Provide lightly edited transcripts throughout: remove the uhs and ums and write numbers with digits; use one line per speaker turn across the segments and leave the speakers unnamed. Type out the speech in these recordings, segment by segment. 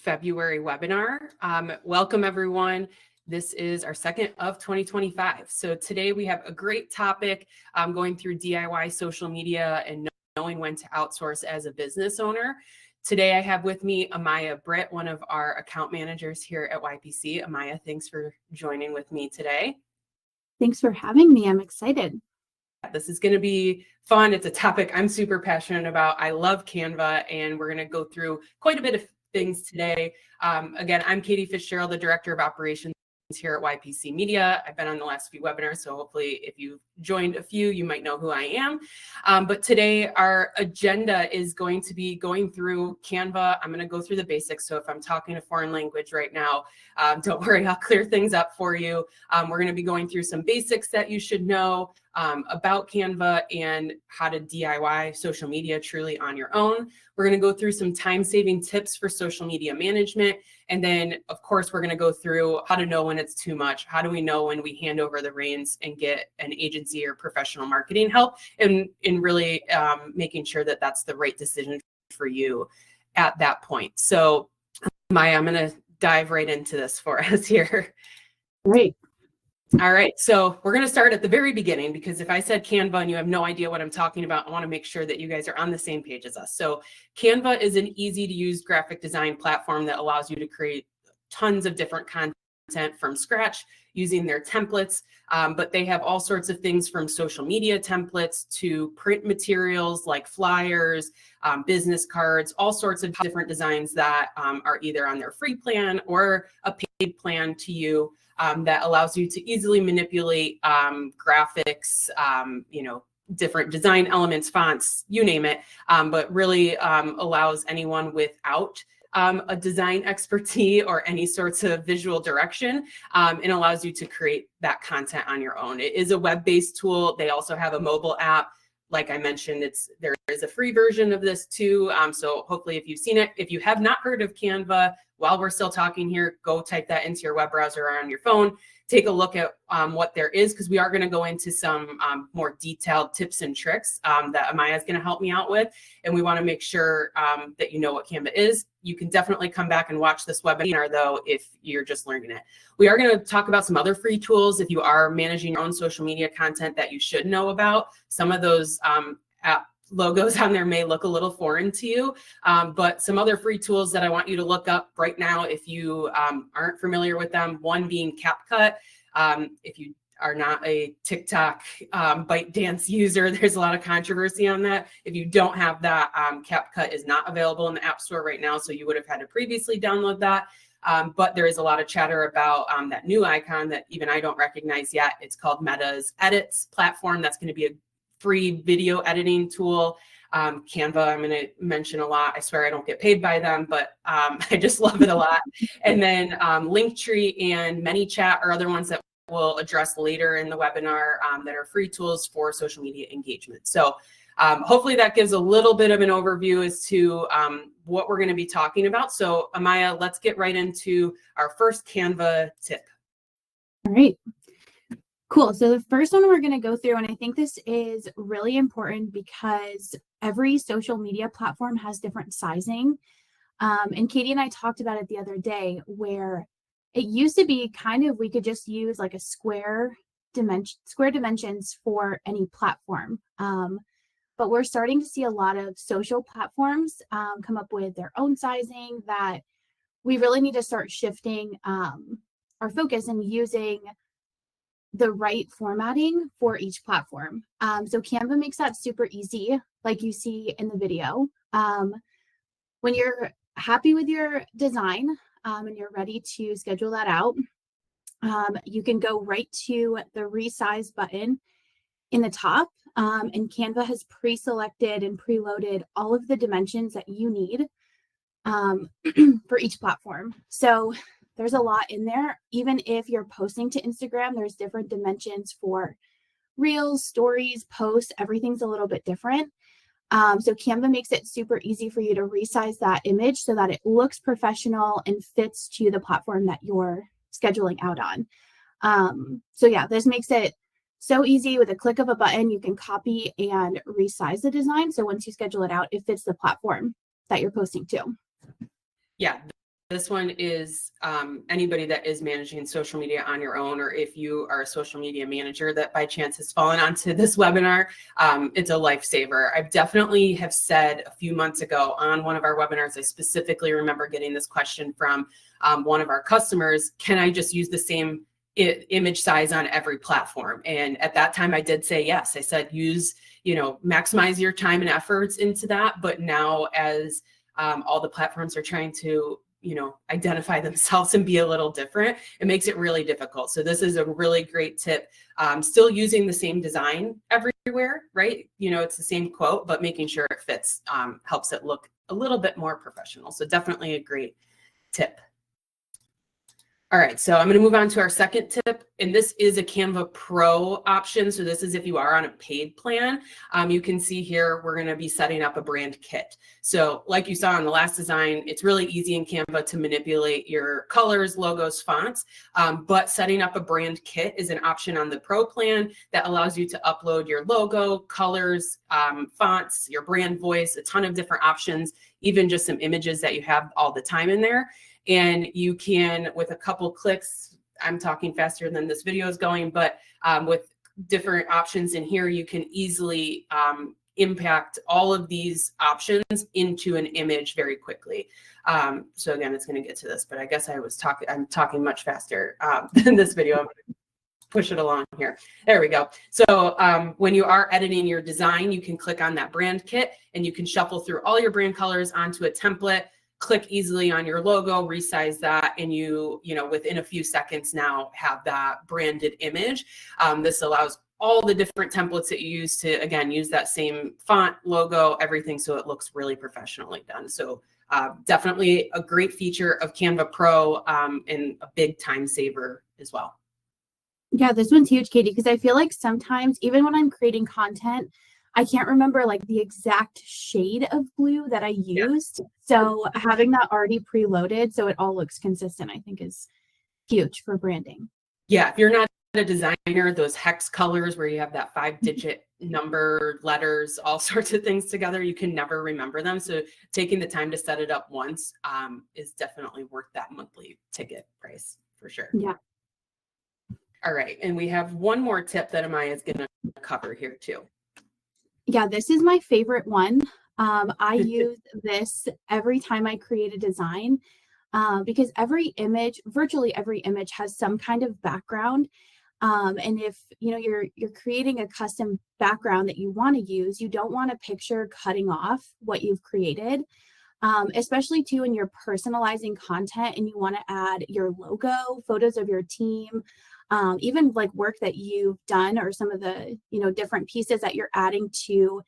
February webinar. Welcome everyone. This is our second of 2025. So today we have a great topic going through DIY social media and knowing when to outsource as a business owner. Today I have with me Amaya Britt, one of our account managers here at YPC. Amaya, thanks for joining with me today.
Thanks for having me. I'm excited.
This is going to be fun. It's a topic I'm super passionate about. I love Canva, and we're going to go through quite a bit of things today. Again, I'm Katie Fitzgerald, the Director of Operations here at YPC Media. I've been on the last few webinars, so hopefully if you've joined a few, you might know who I am. But today our agenda is going to be going through Canva. I'm going to go through the basics. So if I'm talking a foreign language right now, don't worry, I'll clear things up for you. We're going to be going through some basics that you should know about Canva and how to DIY social media truly on your own. We're going to go through some time-saving tips for social media management. And then, of course, we're going to go through how to know when it's too much. How do we know when we hand over the reins and get an agency or professional marketing help, and in really making sure that that's the right decision for you at that point. So, Maya, I'm going to dive right into this for us here.
Great.
All right, so we're going to start at the very beginning, because if I said Canva and you have no idea what I'm talking about, I want to make sure that you guys are on the same page as us. So Canva is an easy to use graphic design platform that allows you to create tons of different content from scratch using their templates, but they have all sorts of things from social media templates to print materials like flyers, business cards, all sorts of different designs that are either on their free plan or a paid plan to you. That allows you to easily manipulate graphics, different design elements, fonts, you name it, but really allows anyone without a design expertise or any sorts of visual direction, and allows you to create that content on your own. It is a web-based tool. They also have a mobile app. Like I mentioned, there is a free version of this too. So hopefully if you've seen it, if you have not heard of Canva, while we're still talking here, go type that into your web browser or on your phone. Take a look at what there is, because we are going to go into some more detailed tips and tricks that Amaya is going to help me out with. And we want to make sure that you know what Canva is. You can definitely come back and watch this webinar, though, if you're just learning it. We are going to talk about some other free tools if you are managing your own social media content that you should know about. Some of those app logos on there may look a little foreign to you, but some other free tools that I want you to look up right now if you aren't familiar with them. One being CapCut. If you are not a TikTok ByteDance user, there's a lot of controversy on that. If you don't have that, CapCut is not available in the App Store right now, so you would have had to previously download that. But there is a lot of chatter about that new icon that even I don't recognize yet. It's called Meta's Edits platform. That's going to be a free video editing tool. Canva, I'm going to mention a lot. I swear I don't get paid by them, but I just love it a lot. And then Linktree and ManyChat are other ones that we'll address later in the webinar that are free tools for social media engagement. So hopefully that gives a little bit of an overview as to what we're going to be talking about. So Amaya, let's get right into our first Canva tip.
All right. Cool. So the first one we're going to go through, and I think this is really important because every social media platform has different sizing. And Katie and I talked about it the other day, where it used to be kind of, we could just use like a square dimensions for any platform. But we're starting to see a lot of social platforms come up with their own sizing that we really need to start shifting our focus and using the right formatting for each platform. So Canva makes that super easy, like you see in the video. When you're happy with your design and you're ready to schedule that out, you can go right to the resize button in the top, and Canva has pre-selected and preloaded all of the dimensions that you need for each platform. So there's a lot in there. Even if you're posting to Instagram, there's different dimensions for reels, stories, posts. Everything's a little bit different. So Canva makes it super easy for you to resize that image so that it looks professional and fits to the platform that you're scheduling out on. So yeah, this makes it so easy. With a click of a button, you can copy and resize the design. So once you schedule it out, it fits the platform that you're posting to.
Yeah, this one is anybody that is managing social media on your own, or if you are a social media manager that by chance has fallen onto this webinar, it's a lifesaver. I definitely have said a few months ago on one of our webinars, I specifically remember getting this question from one of our customers: can I just use the same image size on every platform? And at that time I did say yes. I said maximize your time and efforts into that. But now as all the platforms are trying to identify themselves and be a little different, it makes it really difficult. So this is a really great tip. Still using the same design everywhere, right? It's the same quote, but making sure it fits helps it look a little bit more professional. So definitely a great tip. All right, so I'm going to move on to our second tip, and this is a Canva Pro option. So this is if you are on a paid plan. You can see here we're going to be setting up a brand kit. So like you saw in the last design, it's really easy in Canva to manipulate your colors, logos, fonts, but setting up a brand kit is an option on the Pro plan that allows you to upload your logo, colors, fonts, your brand voice, a ton of different options, even just some images that you have all the time in there. And you can, with a couple clicks, I'm talking faster than this video is going, but with different options in here, you can easily impact all of these options into an image very quickly. So again, it's going to get to this, but I guess I'm talking much faster than this video. I'm going to push it along here. There we go. So when you are editing your design, you can click on that brand kit and you can shuffle through all your brand colors onto a template. Click easily on your logo, resize that, and you within a few seconds now have that branded image. This allows all the different templates that you use to, again, use that same font, logo, everything, so it looks really professionally done. So definitely a great feature of Canva Pro and a big time saver as well.
Yeah, this one's huge, Katie, because I feel like sometimes even when I'm creating content, I can't remember like the exact shade of blue that I used. Yeah. So having that already preloaded so it all looks consistent, I think is huge for branding.
Yeah, if you're not a designer, those hex colors where you have that 5-digit number, letters, all sorts of things together, you can never remember them. So taking the time to set it up once is definitely worth that monthly ticket price for sure.
Yeah.
All right, and we have one more tip that Amaya is going to cover here too.
Yeah, this is my favorite one. I use this every time I create a design because virtually every image has some kind of background. And if you're creating a custom background that you want to use, you don't want a picture cutting off what you've created, especially too when you're personalizing content and you want to add your logo, photos of your team, even like work that you've done or some of the different pieces that you're adding to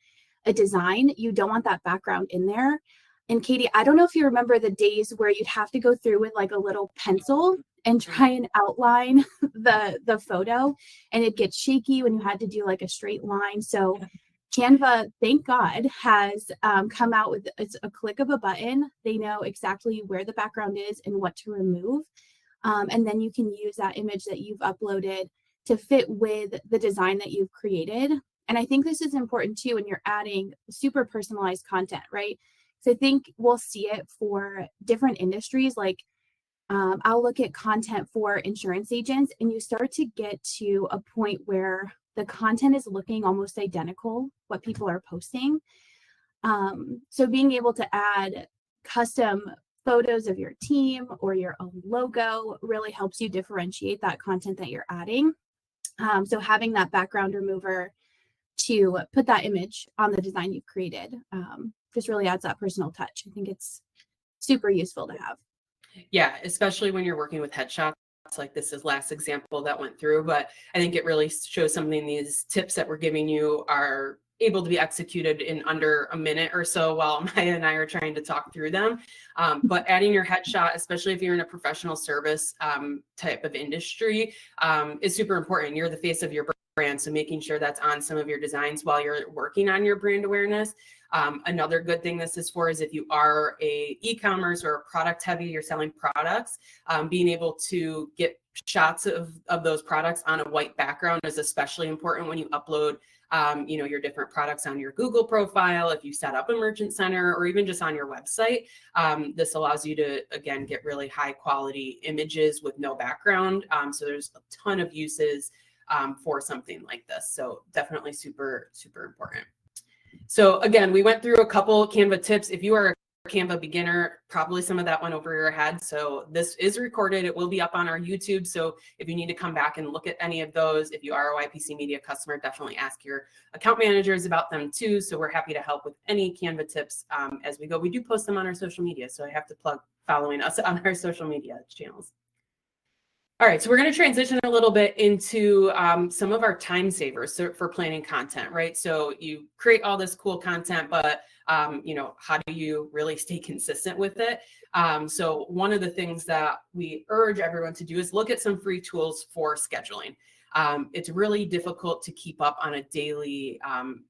a design. You don't want that background in there. And Katie, I don't know if you remember the days where you'd have to go through with like a little pencil and try and outline the photo, and it gets shaky when you had to do like a straight line. So Canva, thank God, has come out with it's a click of a button. They know exactly where the background is and what to remove. And then you can use that image that you've uploaded to fit with the design that you've created. And I think this is important too when you're adding super personalized content, right? So I think we'll see it for different industries. Like I'll look at content for insurance agents, and you start to get to a point where the content is looking almost identical, what people are posting. So being able to add custom photos of your team or your own logo really helps you differentiate that content that you're adding. So having that background remover to put that image on the design you've created just really adds that personal touch. I think it's super useful to have.
Yeah, especially when you're working with headshots, like this is last example that went through, but I think it really shows something. These tips that we're giving you are able to be executed in under a minute or so while Maya and I are trying to talk through them. But adding your headshot, especially if you're in a professional service type of industry, is super important. You're the face of your brand, so making sure that's on some of your designs while you're working on your brand awareness Another good thing this is for is if you are a e-commerce or a product heavy, you're selling products, being able to get shots of those products on a white background is especially important when you upload your different products on your Google profile, if you set up a merchant center, or even just on your website. This allows you to, again, get really high quality images with no background. So there's a ton of uses for something like this. So definitely super, super important. So again, we went through a couple Canva tips. If you are a Canva beginner, probably some of that went over your head. So this is recorded. It will be up on our YouTube. So if you need to come back and look at any of those, if you are a YPC Media customer, definitely ask your account managers about them too. So we're happy to help with any Canva tips as we go. We do post them on our social media. So I have to plug following us on our social media channels. All right, so we're going to transition a little bit into some of our time savers for planning content, right? So you create all this cool content, but how do you really stay consistent with it? So one of the things that we urge everyone to do is look at some free tools for scheduling. It's really difficult to keep up on a daily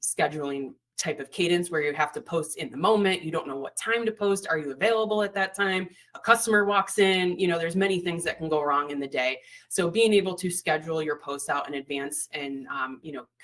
scheduling type of cadence where you have to post in the moment. You don't know what time to post. Are you available at that time? A customer walks in, there's many things that can go wrong in the day. So being able to schedule your posts out in advance and,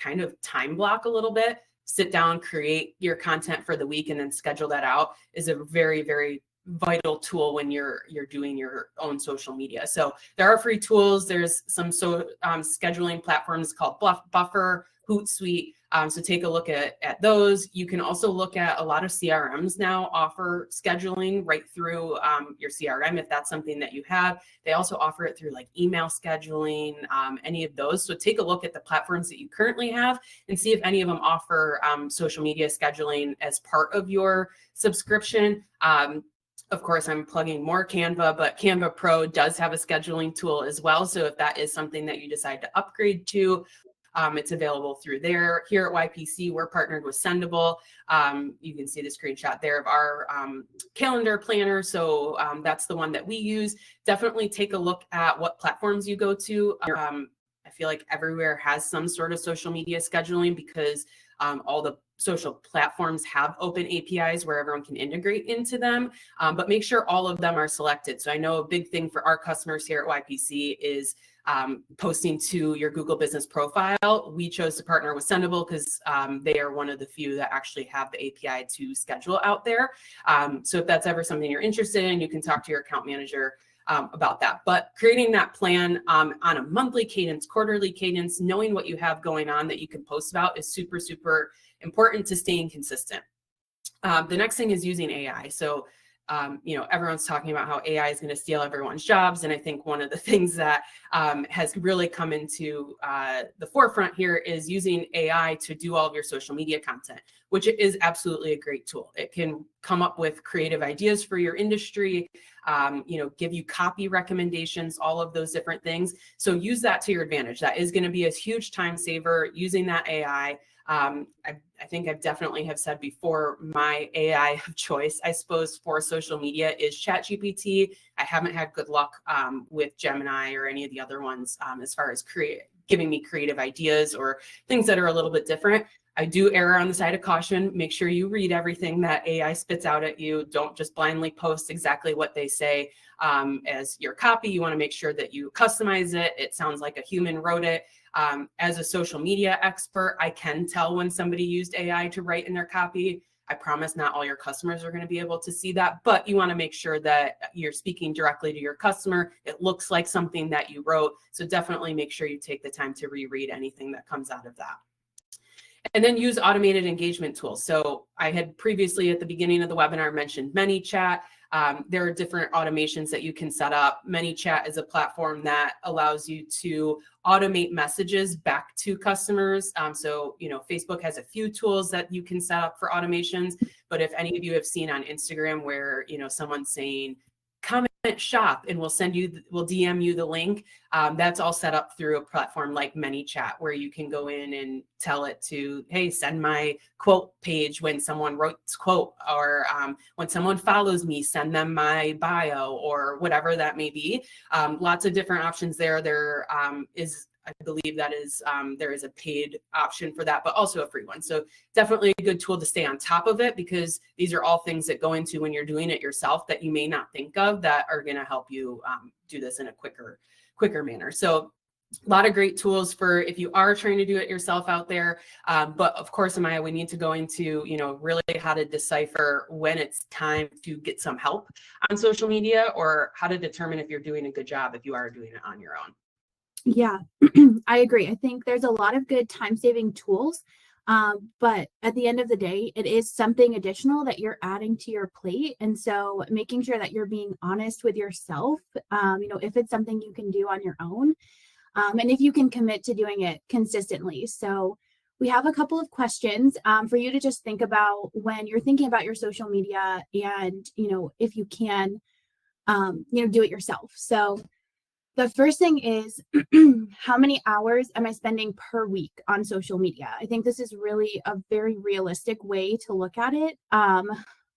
kind of time block a little bit, sit down, create your content for the week, and then schedule that out is a very, very vital tool when you're doing your own social media. So there are free tools. There's some scheduling platforms called Buffer, Hootsuite. So take a look at those. You can also look at a lot of CRMs now offer scheduling right through your CRM if that's something that you have. They also offer it through like email scheduling, any of those. So take a look at the platforms that you currently have and see if any of them offer social media scheduling as part of your subscription. Of course, I'm plugging more Canva, but Canva Pro does have a scheduling tool as well. So if that is something that you decide to upgrade to, it's available through there. Here at YPC, we're partnered with Sendable. You can see the screenshot there of our calendar planner. So that's the one that we use. Definitely take a look at what platforms you go to. I feel like everywhere has some sort of social media scheduling because all the social platforms have open APIs where everyone can integrate into them, but make sure all of them are selected. So I know a big thing for our customers here at YPC is posting to your Google business profile. We chose to partner with Sendable because they are one of the few that actually have the API to schedule out there. So if that's ever something you're interested in, you can talk to your account manager about that. But creating that plan on a monthly cadence, quarterly cadence, knowing what you have going on that you can post about is super, super important to staying consistent. The next thing is using AI. So, everyone's talking about how AI is going to steal everyone's jobs. And I think one of the things that has really come into the forefront here is using AI to do all of your social media content, which is absolutely a great tool. It can come up with creative ideas for your industry, give you copy recommendations, all of those different things. So use that to your advantage. That is going to be a huge time saver using that AI. I think I've definitely have said before, my AI of choice, I suppose, for social media is ChatGPT. I haven't had good luck with Gemini or any of the other ones as far as giving me creative ideas or things that are a little bit different. I do err on the side of caution. Make sure you read everything that AI spits out at you. Don't just blindly post exactly what they say as your copy. You want to make sure that you customize it. It sounds like a human wrote it. As a social media expert, I can tell when somebody used AI to write in their copy. I promise not all your customers are going to be able to see that, but you want to make sure that you're speaking directly to your customer. It looks like something that you wrote. So definitely make sure you take the time to reread anything that comes out of that. And then use automated engagement tools. So I had previously at the beginning of the webinar mentioned ManyChat. There are different automations that you can set up. ManyChat is a platform that allows you to automate messages back to customers. So, Facebook has a few tools that you can set up for automations. But if any of you have seen on Instagram where, someone's saying, comment shop and we'll DM you the link. That's all set up through a platform like ManyChat where you can go in and tell it to, hey, send my quote page when someone wrote quote, or when someone follows me, send them my bio or whatever that may be. Lots of different options there. There is I believe that is there is a paid option for that, but also a free one. So definitely a good tool to stay on top of it, because these are all things that go into when you're doing it yourself that you may not think of that are going to help you do this in a quicker manner. So a lot of great tools for if you are trying to do it yourself out there. But of course, Amaya, we need to go into, really how to decipher when it's time to get some help on social media, or how to determine if you're doing a good job if you are doing it on your own.
Yeah, I agree. I think there's a lot of good time-saving tools, but at the end of the day, it is something additional that you're adding to your plate. And so making sure that you're being honest with yourself, if it's something you can do on your own, and if you can commit to doing it consistently. So we have a couple of questions for you to just think about when you're thinking about your social media, and, if you can, do it yourself. So the first thing is, how many hours am I spending per week on social media? I think this is really a very realistic way to look at it.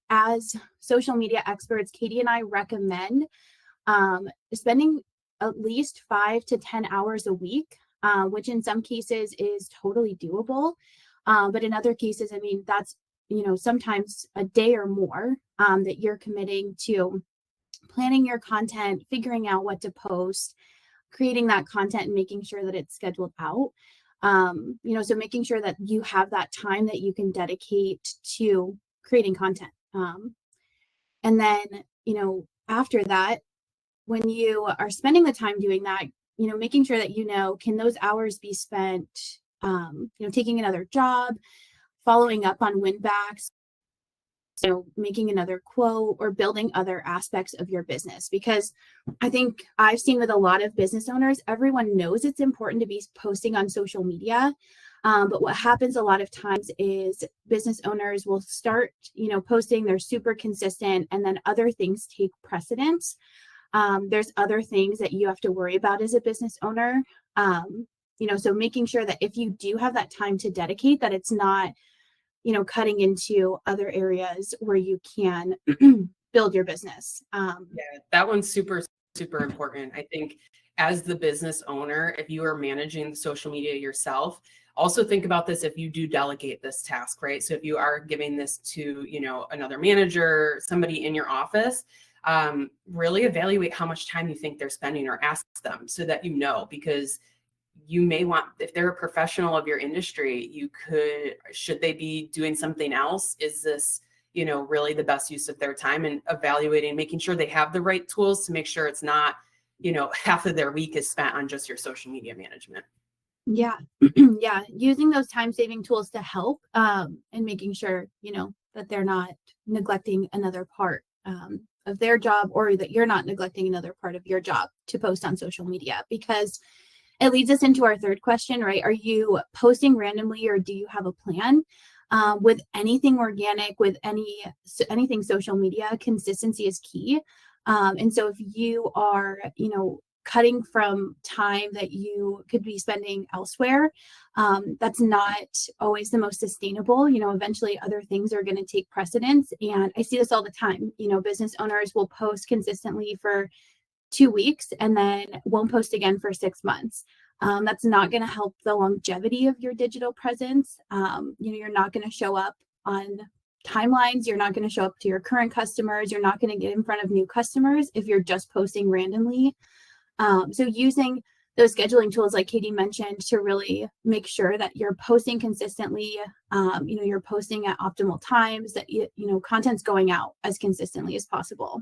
As social media experts, Katie and I recommend spending at least 5 to 10 hours a week, which in some cases is totally doable. But in other cases, I mean, that's, sometimes a day or more that you're committing to planning your content, figuring out what to post, creating that content, and making sure that it's scheduled out. So making sure that you have that time that you can dedicate to creating content. And then, after that, when you are spending the time doing that, making sure that, can those hours be spent, taking another job, following up on win backs, making another quote, or building other aspects of your business. Because I think I've seen with a lot of business owners, everyone knows it's important to be posting on social media. But what happens a lot of times is business owners will start, posting, they're super consistent, and then other things take precedence. There's other things that you have to worry about as a business owner. So making sure that if you do have that time to dedicate, that it's not, cutting into other areas where you can build your business.
Yeah, that one's super, super important. I think as the business owner, if you are managing social media yourself, also think about this if you do delegate this task, right? So if you are giving this to, another manager, somebody in your office, really evaluate how much time you think they're spending, or ask them so that because you may want, if they're a professional of your industry, should they be doing something else? Is this, really the best use of their time? And evaluating, making sure they have the right tools to make sure it's not, half of their week is spent on just your social media management.
Yeah. Yeah. Using those time-saving tools to help, and making sure, that they're not neglecting another part of their job, or that you're not neglecting another part of your job to post on social media. Because it leads us into our third question, right? Are you posting randomly, or do you have a plan? With anything organic, with anything social media, consistency is key. And so if you are, cutting from time that you could be spending elsewhere, that's not always the most sustainable. Eventually other things are going to take precedence. And I see this all the time. Business owners will post consistently for 2 weeks and then won't post again for 6 months. That's not going to help the longevity of your digital presence. You're not going to show up on timelines. You're not going to show up to your current customers. You're not going to get in front of new customers if you're just posting randomly. So using those scheduling tools, like Katie mentioned, to really make sure that you're posting consistently, you're posting at optimal times, that, content's going out as consistently as possible.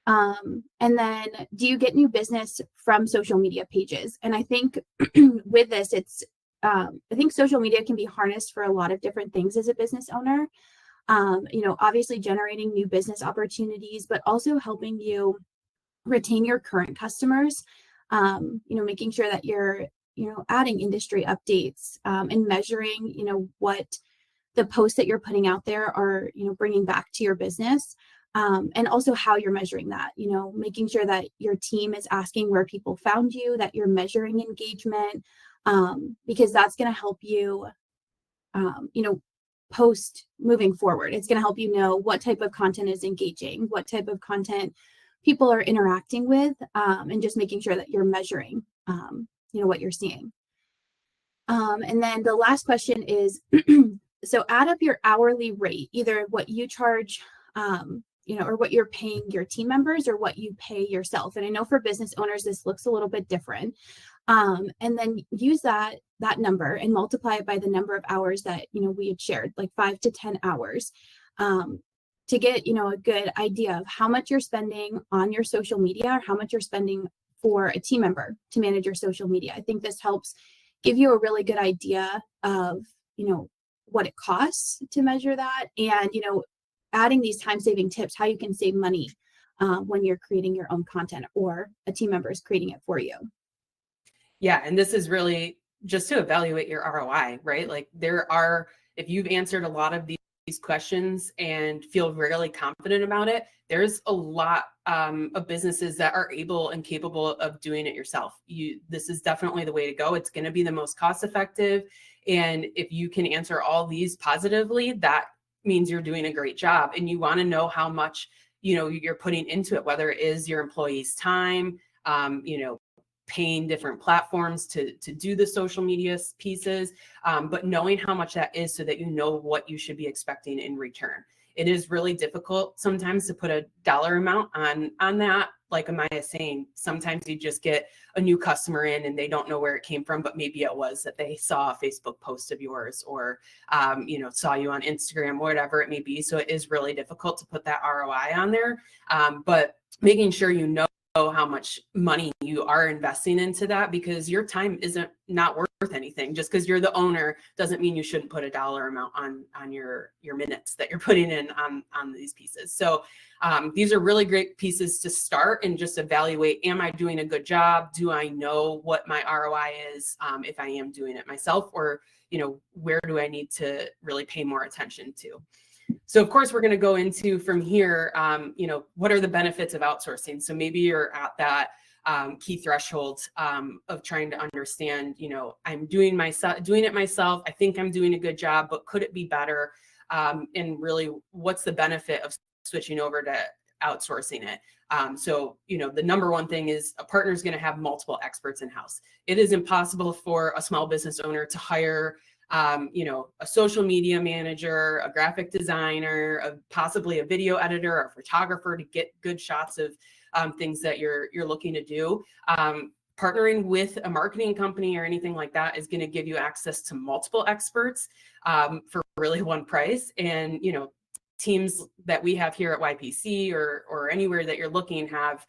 And then, do you get new business from social media pages? And I think with this, I think social media can be harnessed for a lot of different things as a business owner. Obviously generating new business opportunities, but also helping you retain your current customers, making sure that you're, adding industry updates, and measuring, what the posts that you're putting out there are, bringing back to your business. And also how you're measuring that, making sure that your team is asking where people found you, that you're measuring engagement, because that's going to help you, post moving forward. It's going to help you know what type of content is engaging, what type of content people are interacting with, and just making sure that you're measuring, what you're seeing. And then the last question is, so add up your hourly rate, either what you charge, or what you're paying your team members or what you pay yourself. And I know for business owners, this looks a little bit different. And then use that number and multiply it by the number of hours that, we had shared, like 5 to 10 hours, to get, a good idea of how much you're spending on your social media or how much you're spending for a team member to manage your social media. I think this helps give you a really good idea of, what it costs to measure that, and, adding these time-saving tips, how you can save money when you're creating your own content or a team member is creating it for you.
Yeah, and this is really just to evaluate your ROI, right? Like if you've answered a lot of these questions and feel really confident about it, there's a lot of businesses that are able and capable of doing it yourself. This is definitely the way to go. It's going to be the most cost effective. And if you can answer all these positively, that means you're doing a great job. And you want to know how much, you're putting into it, whether it is your employees' time, paying different platforms to do the social media pieces, but knowing how much that is so that you know what you should be expecting in return. It is really difficult sometimes to put a dollar amount on that. Like Amaya is saying, sometimes you just get a new customer in and they don't know where it came from, but maybe it was that they saw a Facebook post of yours or, saw you on Instagram, whatever it may be. So it is really difficult to put that ROI on there, but making sure you know how much money you are investing into that, because your time isn't not worth anything. Just because you're the owner doesn't mean you shouldn't put a dollar amount on your minutes that you're putting in on these pieces. So these are really great pieces to start and just evaluate, am I doing a good job? Do I know what my ROI is if I am doing it myself, or where do I need to really pay more attention to? So of course, we're going to go into from here, what are the benefits of outsourcing? So maybe you're at that key threshold of trying to understand, I'm doing it myself. I think I'm doing a good job, but could it be better? And really, what's the benefit of switching over to outsourcing it? So, the number one thing is a partner is going to have multiple experts in-house. It is impossible for a small business owner to hire a social media manager, a graphic designer, possibly a video editor, or a photographer to get good shots of things that you're looking to do. Partnering with a marketing company or anything like that is going to give you access to multiple experts for really one price. And, teams that we have here at YPC or anywhere that you're looking have,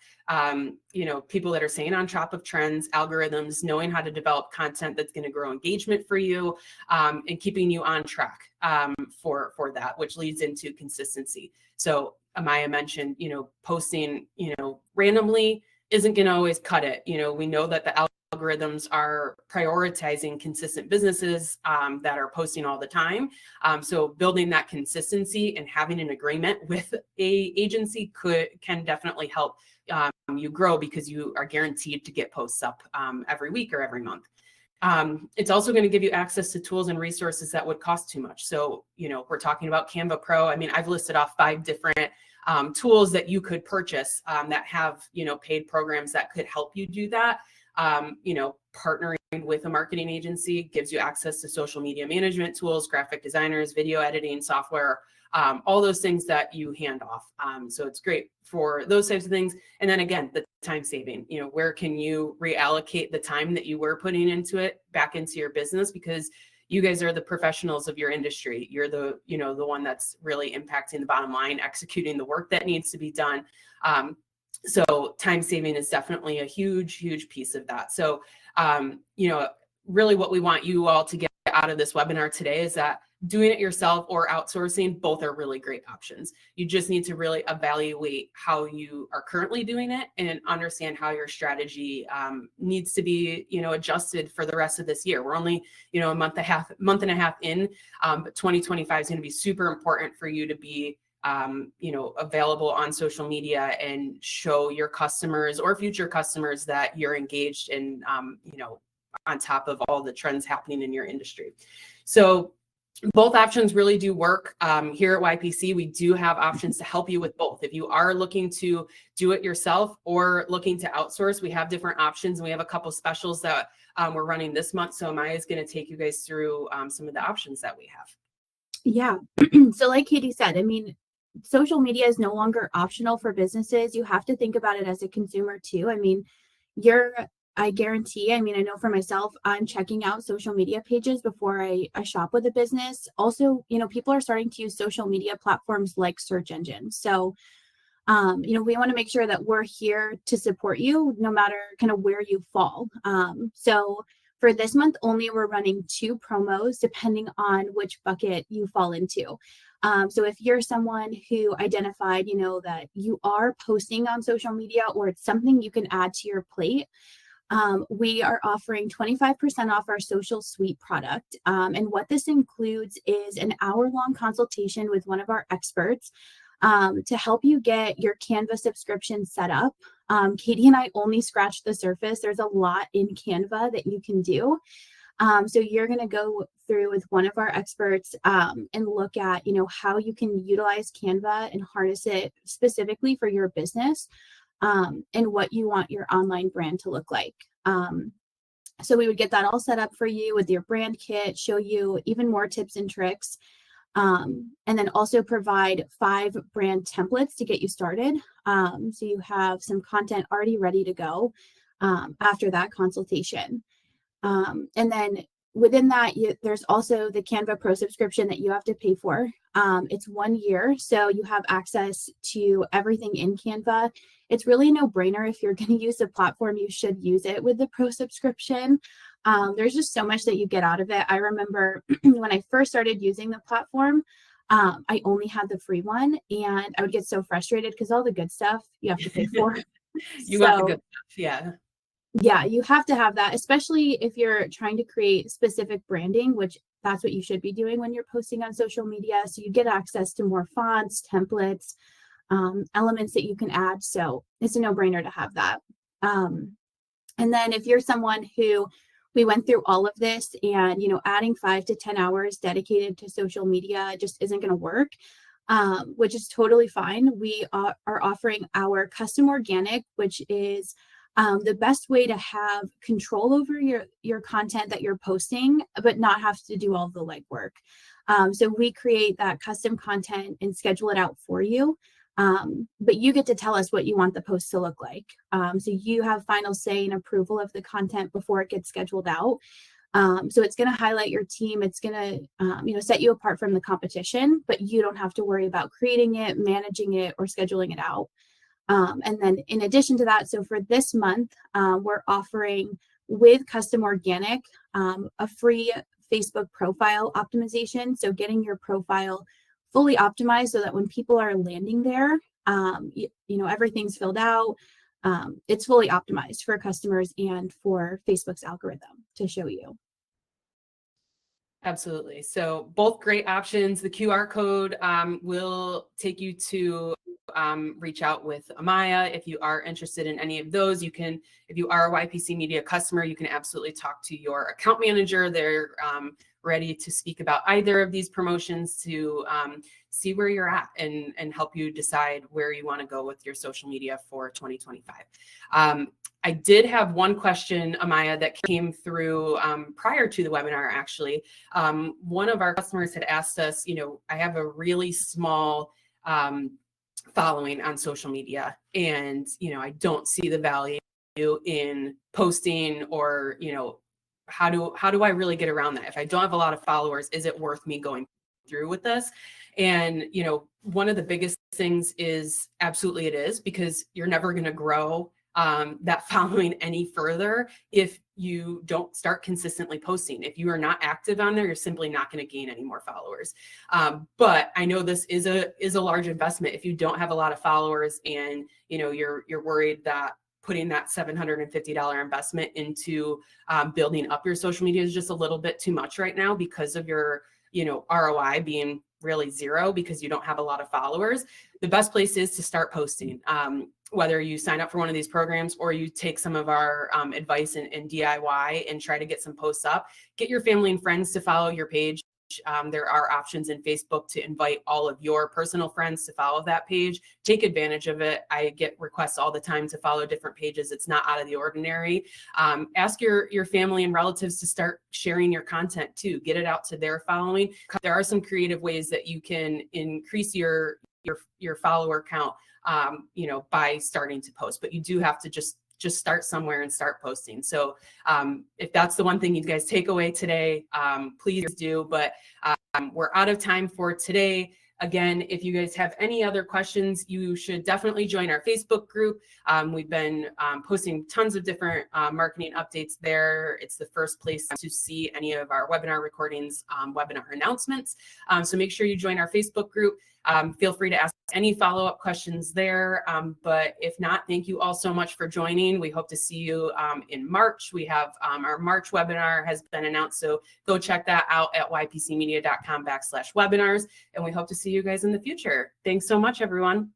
people that are staying on top of trends, algorithms, knowing how to develop content that's going to grow engagement for you, and keeping you on track for that, which leads into consistency. So Amaya mentioned, posting, randomly isn't going to always cut it. We know that the algorithms are prioritizing consistent businesses that are posting all the time. So building that consistency and having an agreement with a agency can definitely help you grow, because you are guaranteed to get posts up every week or every month. It's also going to give you access to tools and resources that would cost too much. So, we're talking about Canva Pro. I mean, I've listed off 5 different tools that you could purchase that have, paid programs that could help you do that. Partnering with a marketing agency gives you access to social media management tools, graphic designers, video editing software, all those things that you hand off. So it's great for those types of things. And then again, the time saving, where can you reallocate the time that you were putting into it back into your business? Because you guys are the professionals of your industry. You're the one that's really impacting the bottom line, executing the work that needs to be done. So time saving is definitely a huge, huge piece of that. So, really what we want you all to get out of this webinar today is that doing it yourself or outsourcing, both are really great options. You just need to really evaluate how you are currently doing it and understand how your strategy needs to be, adjusted for the rest of this year. We're only, a month and a half in, but 2025 is going to be super important for you to be available on social media and show your customers or future customers that you're engaged and, on top of all the trends happening in your industry. So both options really do work. Here at YPC, we do have options to help you with both. If you are looking to do it yourself or looking to outsource, we have different options. And we have a couple specials that we're running this month. So Maya is going to take you guys through some of the options that we have.
Yeah. So like Katie said, I mean, social media is no longer optional for businesses. You have to think about it as a consumer too. I mean, I guarantee, I mean, I know for myself, I'm checking out social media pages before I shop with a business. Also, you know, people are starting to use social media platforms like search engines. So, you know, we want to make sure that we're here to support you no matter kind of where you fall. So for this month only, we're running 2 promos depending on which bucket you fall into. So if you're someone who identified, you know, that you are posting on social media or it's something you can add to your plate, we are offering 25% off our social suite product. And what this includes is an hour-long consultation with one of our experts to help you get your Canva subscription set up. Katie and I only scratched the surface. There's a lot in Canva that you can do. So you're going to go through with one of our experts and look at, you know, how you can utilize Canva and harness it specifically for your business and what you want your online brand to look like. So we would get that all set up for you with your brand kit, show you even more tips and tricks, and then also provide 5 brand templates to get you started. So you have some content already ready to go after that consultation. And then within that, there's also the Canva Pro subscription that you have to pay for. It's 1 year, so you have access to everything in Canva. It's really a no-brainer. If you're going to use the platform, you should use it with the Pro subscription. There's just so much that you get out of it. I remember when I first started using the platform, I only had the free one, and I would get so frustrated because all the good stuff you have to pay for.
You want the good stuff, yeah.
Yeah, you have to have that, especially if you're trying to create specific branding, which that's what you should be doing when you're posting on social media. So you get access to more fonts, templates, elements that you can add. So it's a no-brainer to have that. And then if you're someone who we went through all of this and, you know, adding 5 to 10 hours dedicated to social media just isn't going to work, which is totally fine. We are offering our custom organic, which is the best way to have control over your content that you're posting, but not have to do all the legwork. So we create that custom content and schedule it out for you. But you get to tell us what you want the post to look like. So you have final say and approval of the content before it gets scheduled out. So it's going to highlight your team. It's going to, you know, set you apart from the competition, but you don't have to worry about creating it, managing it, or scheduling it out. And then in addition to that, so for this month, we're offering with custom organic, a free Facebook profile optimization. So getting your profile fully optimized so that when people are landing there, you know, everything's filled out. It's fully optimized for customers and for Facebook's algorithm to show you.
Absolutely. So both great options. The QR code will take you to reach out with Amaya. If you are interested in any of those, you can, if you are a YPC Media customer, you can absolutely talk to your account manager. They're ready to speak about either of these promotions to see where you're at and help you decide where you want to go with your social media for 2025. I did have one question, Amaya, that came through prior to the webinar, actually. One of our customers had asked us, you know, I have a really small following on social media, and, you know, I don't see the value in posting, or, you know, how do I really get around that? If I don't have a lot of followers, is it worth me going through with this? And, you know, one of the biggest things is absolutely it is, because you're never going to grow that following any further if you don't start consistently posting. If you are not active on there, you're simply not going to gain any more followers. But I know this is a large investment. If you don't have a lot of followers and, you know, you're worried that putting that $750 investment into building up your social media is just a little bit too much right now because of your, you know, ROI being really zero because you don't have a lot of followers. The best place is to start posting. Whether you sign up for one of these programs or you take some of our advice in DIY and try to get some posts up, get your family and friends to follow your page. There are options in Facebook to invite all of your personal friends to follow that page. Take advantage of it. I get requests all the time to follow different pages. It's not out of the ordinary. Ask your family and relatives to start sharing your content too. Get it out to their following. There are some creative ways that you can increase your follower count, by starting to post, but you do have to just start somewhere and start posting. So if that's the one thing you guys take away today, please do. But we're out of time for today. Again, if you guys have any other questions, you should definitely join our Facebook group. We've been posting tons of different marketing updates there. It's the first place to see any of our webinar recordings, webinar announcements. So make sure you join our Facebook group. Feel free to ask any follow-up questions there. But if not, thank you all so much for joining. We hope to see you in March. We have our March webinar has been announced, so go check that out at ypcmedia.com/webinars. And we hope to see you guys in the future. Thanks so much, everyone.